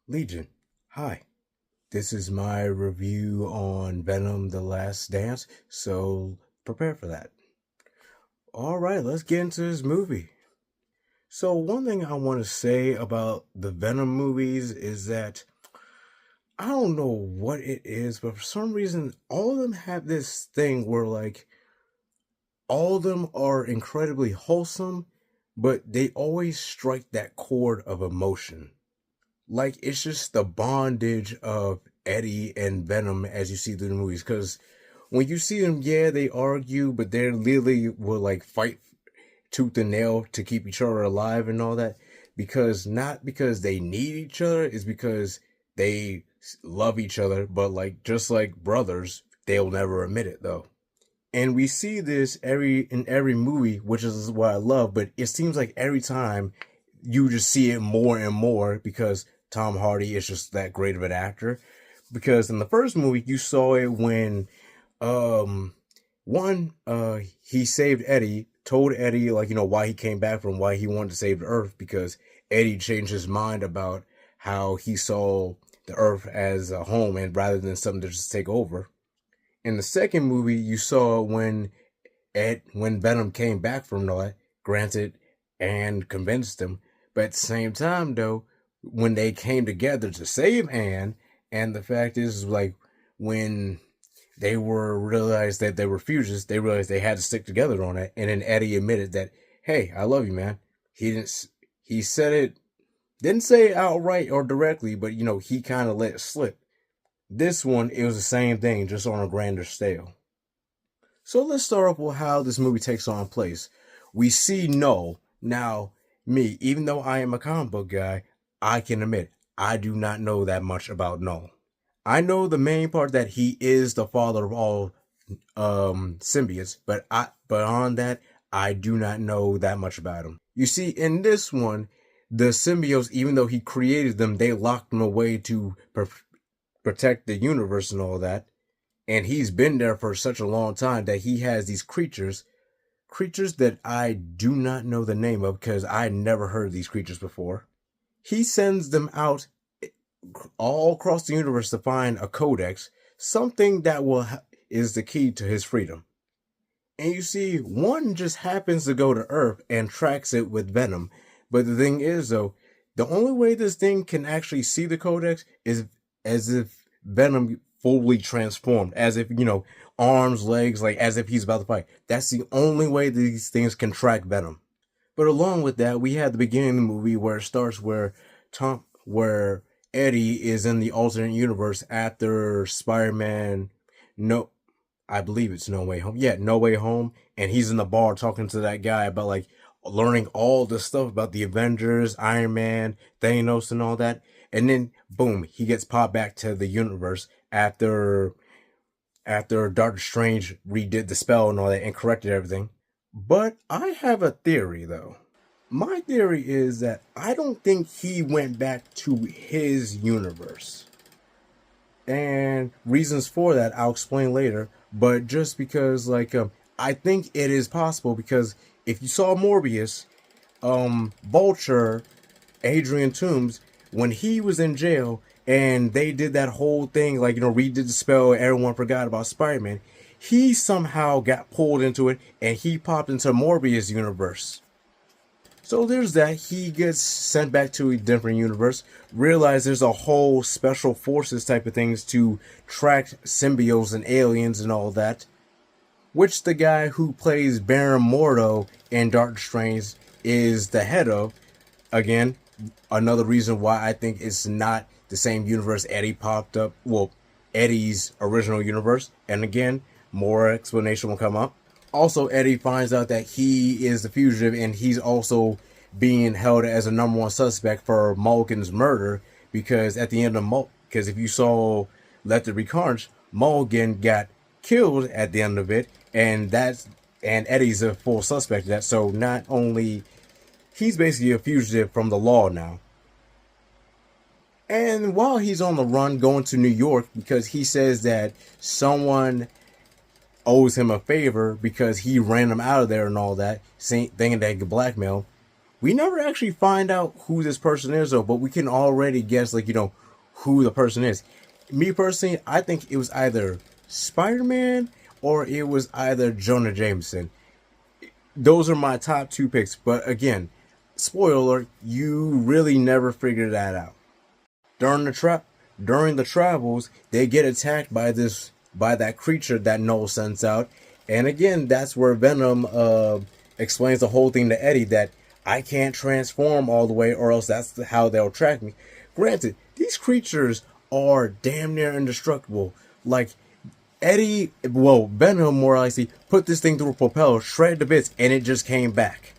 Legion, hi. This is my review on Venom The Last Dance, so prepare for that. Alright, let's get into this movie. So, one thing I want to say about the Venom movies is that I don't know what it is, but for some reason, all of them have this thing where, like, all of them are incredibly wholesome, but they always strike that chord of emotion. Like it's just the bondage of Eddie and Venom as you see through the movies. Because when you see them, yeah, they argue, but they literally will like fight tooth and nail to keep each other alive and all that. Because not because they need each other, it's because they love each other. But like just like brothers, they'll never admit it though. And we see this in every movie, which is what I love. But it seems like every time you just see it more and more because Tom Hardy is just that great of an actor. Because in the first movie, you saw it when um he saved Eddie, told Eddie like why he came back from why he wanted to save the Earth because Eddie changed his mind about how he saw the Earth as a home and rather than something to just take over. In the second movie, you saw when Venom came back from that, granted, and convinced him. But at the same time, though, when they came together to save Anne, and the fact is, like, when they were realized that they were fugitives, they realized they had to stick together on it. And then Eddie admitted that, hey, I love you, man. He didn't. He said it. Didn't say it outright or directly, but he kind of let it slip. This one, it was the same thing, just on a grander scale. So let's start off with how this movie takes on place. We see Null. Now, me, even though I am a comic book guy, I can admit I do not know that much about Null. I know the main part that he is the father of all symbiotes, but on that I do not know that much about him. You see, in this one, the symbiotes, even though he created them, they locked them away to protect the universe and all that. And he's been there for such a long time that he has these creatures that I do not know the name of because I never heard of these creatures before. He sends them out all across the universe to find a codex, something that is the key to his freedom. And you see, one just happens to go to Earth and tracks it with Venom. But the thing is, though, the only way this thing can actually see the codex is as if Venom fully transformed, as if, arms, legs, like as if he's about to fight. That's the only way these things can track Venom. But along with that, we had the beginning of the movie where it starts where Eddie is in the alternate universe after Spider-Man, no, I believe it's No Way Home. Yeah, No Way Home. And he's in the bar talking to that guy about like learning all the stuff about the Avengers, Iron Man, Thanos, and all that. And then boom, he gets popped back to the universe after Doctor Strange redid the spell and all that and corrected everything. But I have a theory though. My theory is that I don't think he went back to his universe. And reasons for that I'll explain later. But just because, like, I think it is possible because if you saw Morbius, Vulture, Adrian Toomes, when he was in jail and they did that whole thing, like, redid the spell, everyone forgot about Spider-Man. He somehow got pulled into it and he popped into Morbius universe. So there's that. He gets sent back to a different universe. Realize there's a whole special forces type of things to track symbiotes and aliens and all that. Which the guy who plays Baron Mordo in Doctor Strange is the head of. Again, another reason why I think it's not the same universe Eddie popped up. Well, Eddie's original universe. And again, more explanation will come up. Also, Eddie finds out that he is the fugitive and he's also being held as a number one suspect for Mulligan's murder because at the end of because if you saw Let There Be Carnage, Mulligan got killed at the end of it, and Eddie's a full suspect of that. So not only he's basically a fugitive from the law now. And while he's on the run going to New York because he says that someone owes him a favor because he ran him out of there and all that, thinking they could blackmail. We never actually find out who this person is, though, but we can already guess, like, who the person is. Me personally, I think it was either Spider-Man or it was either Jonah Jameson. Those are my top two picks, but again, spoiler, you really never figured that out. During during the travels, they get attacked by that creature that Noel sends out, and again, that's where Venom explains the whole thing to Eddie that I can't transform all the way, or else that's how they'll track me. Granted, these creatures are damn near indestructible. Like Venom more likely put this thing through a propeller, shredded to bits, and it just came back.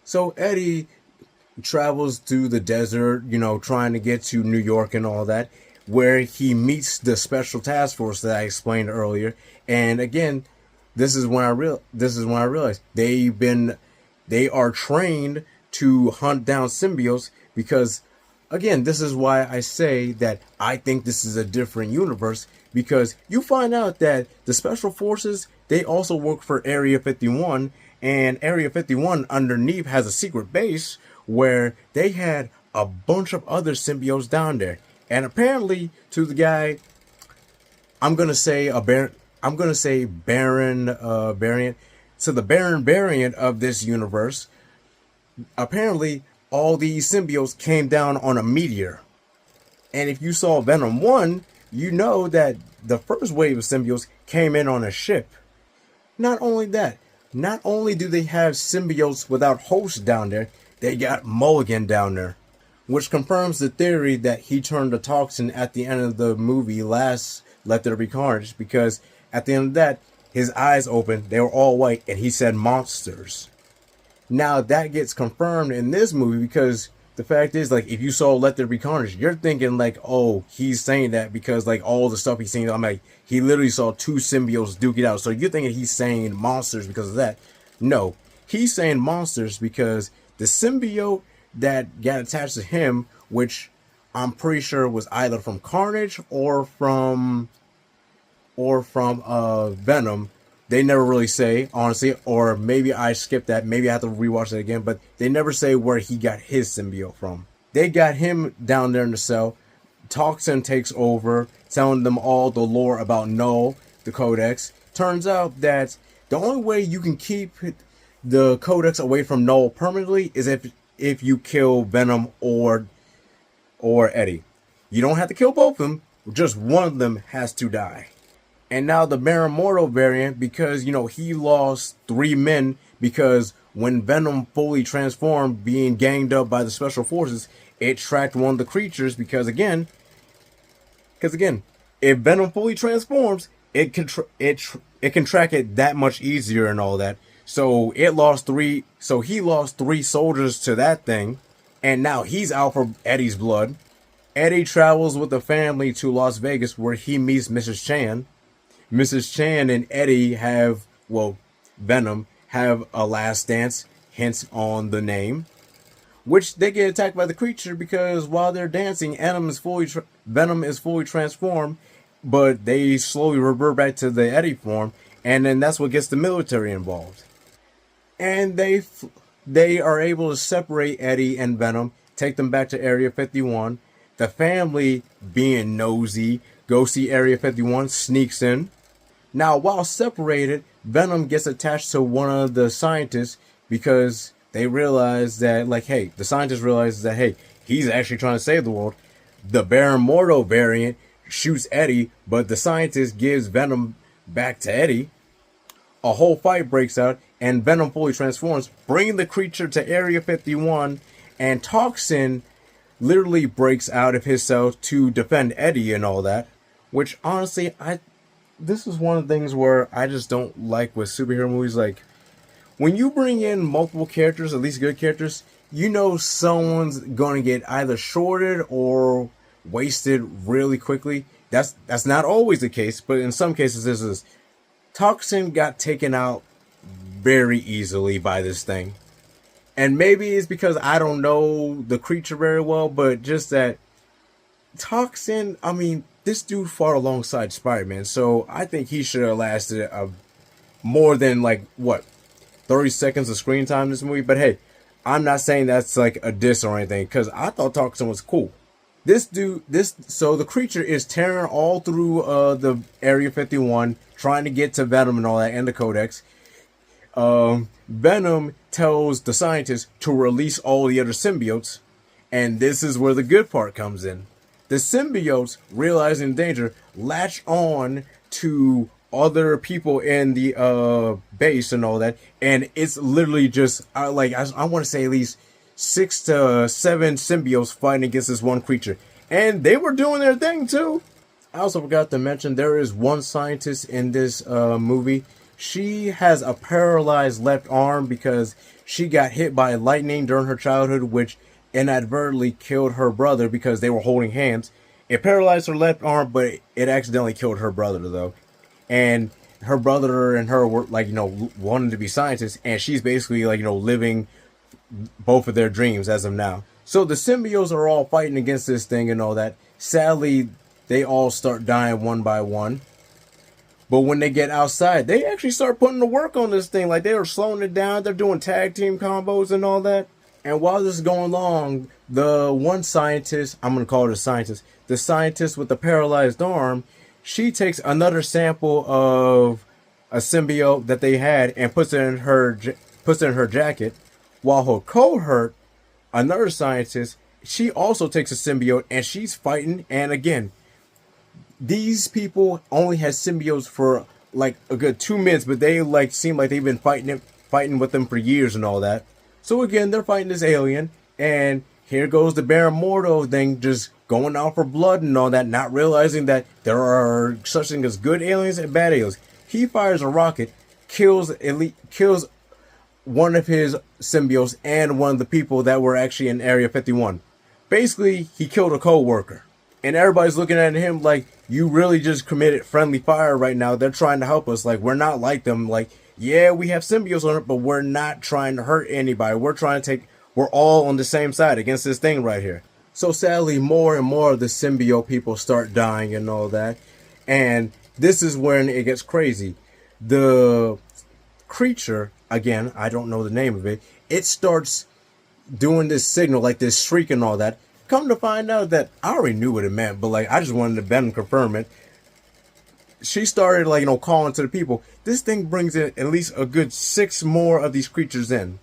So Eddie travels through the desert, trying to get to New York and all that, where he meets the special task force that I explained earlier. And again, this is when I realized they are trained to hunt down symbiotes because, again, this is why I say that I think this is a different universe, because you find out that the special forces, they also work for Area 51, and Area 51 underneath has a secret base where they had a bunch of other symbiotes down there. And apparently to the guy, I'm gonna say Baron variant. So the Baron variant of this universe, apparently all these symbiotes came down on a meteor. And if you saw Venom 1, you know that the first wave of symbiotes came in on a ship. Not only that, not only do they have symbiotes without hosts down there, they got Mulligan down there, which confirms the theory that he turned the toxin at the end of the movie last Let There Be Carnage, because at the end of that, his eyes opened, they were all white, and he said monsters. Now that gets confirmed in this movie because the fact is, like, if you saw Let There Be Carnage, you're thinking like, oh, he's saying that because like all the stuff he's saying, I'm like, he literally saw two symbiotes duke it out. So you're thinking he's saying monsters because of that. No, he's saying monsters because the symbiote that got attached to him, which I'm pretty sure was either from Carnage or from Venom. They never really say, honestly, or maybe I skipped that. Maybe I have to rewatch it again, but they never say where he got his symbiote from. They got him down there in the cell. Toxin takes over, telling them all the lore about Null, the Codex. Turns out that the only way you can keep the Codex away from Null permanently is if you kill Venom or Eddie. You don't have to kill both of them, just one of them has to die. And now the Baron Mordo variant, because, he lost 3 men because when Venom fully transformed, being ganged up by the special forces, it tracked one of the creatures because again, if Venom fully transforms, it can track it that much easier and all that. So he lost 3 soldiers to that thing, and now he's out for Eddie's blood. Eddie travels with the family to Las Vegas where he meets Mrs. Chan. Mrs. Chan and Eddie Venom have a last dance, hence on the name, which they get attacked by the creature because while they're dancing, Venom is fully transformed, but they slowly revert back to the Eddie form, and then that's what gets the military involved. And they are able to separate Eddie and Venom, take them back to Area 51. The family, being nosy, go see Area 51, sneaks in. Now, while separated, Venom gets attached to one of the scientists because they realize that, the scientist realizes that, hey, he's actually trying to save the world. The Baron Mordo variant shoots Eddie, but the scientist gives Venom back to Eddie. A whole fight breaks out, and Venom fully transforms, bringing the creature to Area 51, and Toxin literally breaks out of his cell to defend Eddie and all that, which honestly, this is one of the things where I just don't like with superhero movies. Like, when you bring in multiple characters, at least good characters, someone's going to get either shorted or wasted really quickly. That's not always the case, but in some cases this is. Toxin got taken out very easily by this thing. And maybe it's because I don't know the creature very well, but just that Toxin, this dude fought alongside Spider-Man, so I think he should have lasted more than 30 seconds of screen time in this movie. But hey, I'm not saying that's like a diss or anything, because I thought Toxin was cool. So the creature is tearing all through the Area 51, trying to get to Venom and all that, and the Codex. Venom tells the scientists to release all the other symbiotes, and this is where the good part comes in. The symbiotes, realizing danger, latch on to other people in the base and all that, and it's literally just I want to say at least 6 to 7 symbiotes fighting against this one creature, and they were doing their thing too. I also forgot to mention there is one scientist in this movie. She has a paralyzed left arm because she got hit by lightning during her childhood, which inadvertently killed her brother because they were holding hands. It paralyzed her left arm, but it accidentally killed her brother though. And her brother and her were wanting to be scientists, and she's basically living both of their dreams as of now. So the symbiotes are all fighting against this thing and all that. Sadly, they all start dying one by one. But when they get outside, they actually start putting the work on this thing. Like, they are slowing it down. They're doing tag team combos and all that. And while this is going along, the one scientist, I'm going to call it a scientist, the scientist with the paralyzed arm, she takes another sample of a symbiote that they had and puts it in her jacket. While her cohort, another scientist, she also takes a symbiote and she's fighting. And again, these people only had symbiotes for like a good 2 minutes, but they seem like they've been fighting with them for years and all that. So again, they're fighting this alien, and here goes the Baron Mordo thing, just going out for blood and all that, not realizing that there are such things as good aliens and bad aliens. He fires a rocket, kills one of his symbiotes and one of the people that were actually in Area 51. Basically, he killed a co-worker. And everybody's looking at him like, you really just committed friendly fire right now. They're trying to help us. Like, we're not like them. Like, yeah, we have symbiotes on it, but we're not trying to hurt anybody. We're all on the same side against this thing right here. So sadly, more and more of the symbiote people start dying and all that. And this is when it gets crazy. The creature, again, I don't know the name of it, it starts doing this signal, like this shriek and all that. Come to find out that I already knew what it meant, but I just wanted to Venom confirm it. She started calling to the people. This thing brings in at least a good 6 more of these creatures in.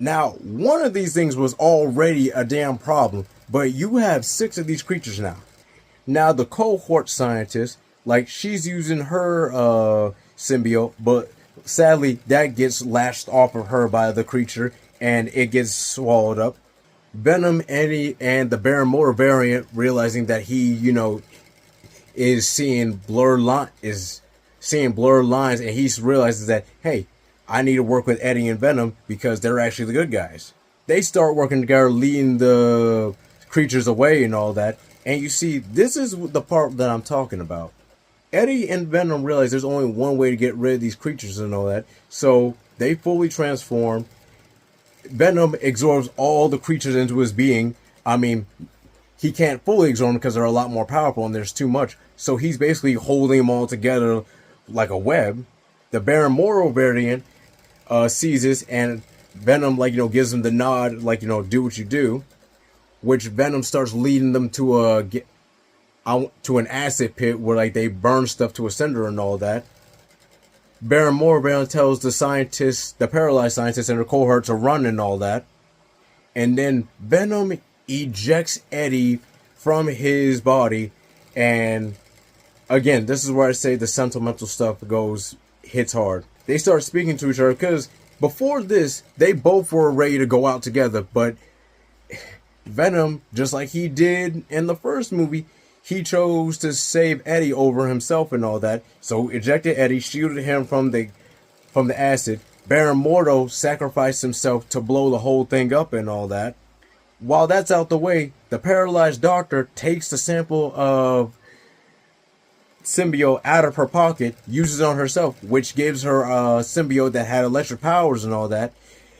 Now, one of these things was already a damn problem, but you have 6 of these creatures now. Now the cohort scientist, she's using her symbiote, but sadly that gets lashed off of her by the creature and it gets swallowed up. Venom, Eddie, and the Baron Mordo variant, realizing that he, is seeing blurred lines, and he realizes that, hey, I need to work with Eddie and Venom because they're actually the good guys. They start working together, leading the creatures away and all that. And you see, this is the part that I'm talking about. Eddie and Venom realize there's only one way to get rid of these creatures and all that, so they fully transform. Venom absorbs all the creatures into his being. I mean, he can't fully absorb them because they're a lot more powerful and there's too much. So he's basically holding them all together like a web. The Baron Mordo variant sees this, and Venom, gives him the nod, do what you do. Which Venom starts leading them to an acid pit where they burn stuff to a cinder and all that. Baron Mordo tells the scientists, the paralyzed scientists and their cohort to run and all that. And then Venom ejects Eddie from his body. And again, this is where I say the sentimental stuff hits hard. They start speaking to each other because before this, they both were ready to go out together. But Venom, just like he did in the first movie, he chose to save Eddie over himself and all that. So ejected Eddie, shielded him from the acid. Baron Mordo sacrificed himself to blow the whole thing up and all that. While that's out the way, the paralyzed doctor takes the sample of symbiote out of her pocket, uses it on herself, which gives her a symbiote that had electric powers and all that,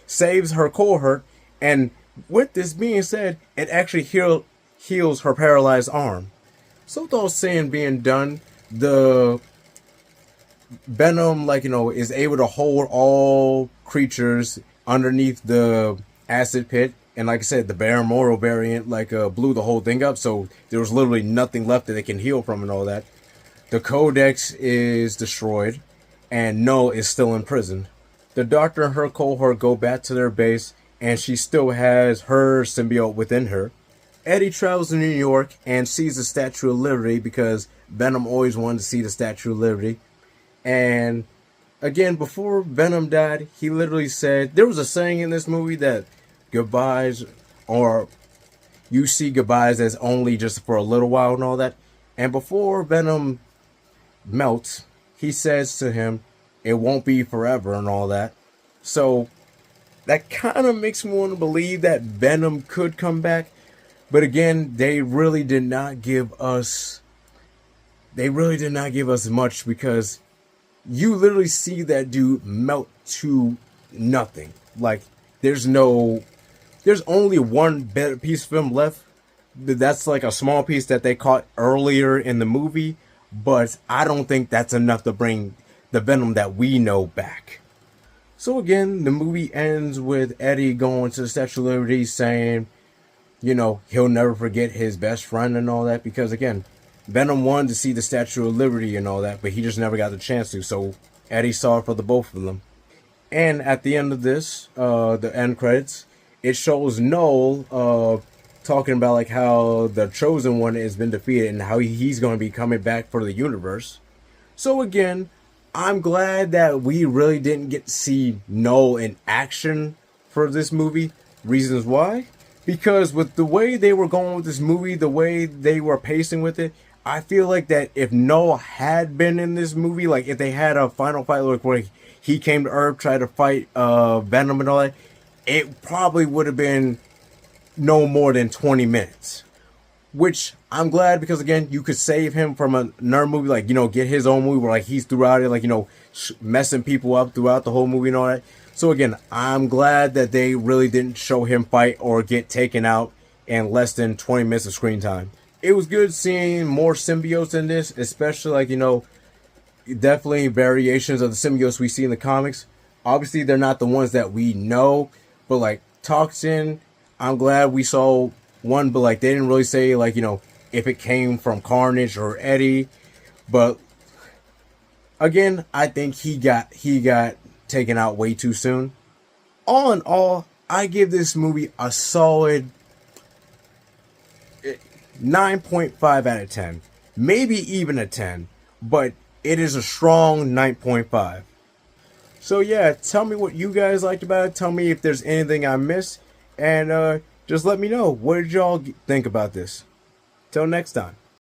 saves her cohort, and with this being said, it actually heals her paralyzed arm. So with all saying being done, the Venom, is able to hold all creatures underneath the acid pit. And like I said, the Barrymore variant blew the whole thing up, so there was literally nothing left that they can heal from and all that. The Codex is destroyed, and Null is still in prison. The Doctor and her cohort go back to their base, and she still has her symbiote within her. Eddie travels to New York and sees the Statue of Liberty because Venom always wanted to see the Statue of Liberty. And again, before Venom died, he literally said, there was a saying in this movie that goodbyes, or you see goodbyes as only just for a little while and all that. And before Venom melts, he says to him, it won't be forever and all that. So that kind of makes me want to believe that Venom could come back. But again, they really did not give us much, because you literally see that dude melt to nothing. Like, there's only one better piece of film left. That's like a small piece that they caught earlier in the movie, but I don't think that's enough to bring the Venom that we know back. So again, the movie ends with Eddie going to the Statue of Liberty saying, he'll never forget his best friend and all that, because again, Venom wanted to see the Statue of Liberty and all that, but he just never got the chance to, so Eddie saw it for the both of them. And at the end of this, the end credits, it shows Noel talking about like how the Chosen One has been defeated and how he's going to be coming back for the universe. So again, I'm glad that we really didn't get to see Noel in action for this movie. Reasons why? Because with the way they were going with this movie, the way they were pacing with it, I feel like that if Noel had been in this movie, like if they had a final fight like where he came to Earth, tried to fight Venom and all that, it probably would have been no more than 20 minutes. Which I'm glad, because again, you could save him from another movie, like, get his own movie where like he's throughout it, like, messing people up throughout the whole movie and all that. So again, I'm glad that they really didn't show him fight or get taken out in less than 20 minutes of screen time. It was good seeing more symbiotes in this, especially like, definitely variations of the symbiotes we see in the comics. Obviously, they're not the ones that we know, but like Toxin, I'm glad we saw one, but like they didn't really say like, if it came from Carnage or Eddie. But again, I think he got taken out way too soon. All in all, I give this movie a solid 9.5 out of 10. Maybe even a 10, but it is a strong 9.5. So yeah, tell me what you guys liked about it. Tell me if there's anything I missed, and just let me know. What did y'all think about this? Till next time.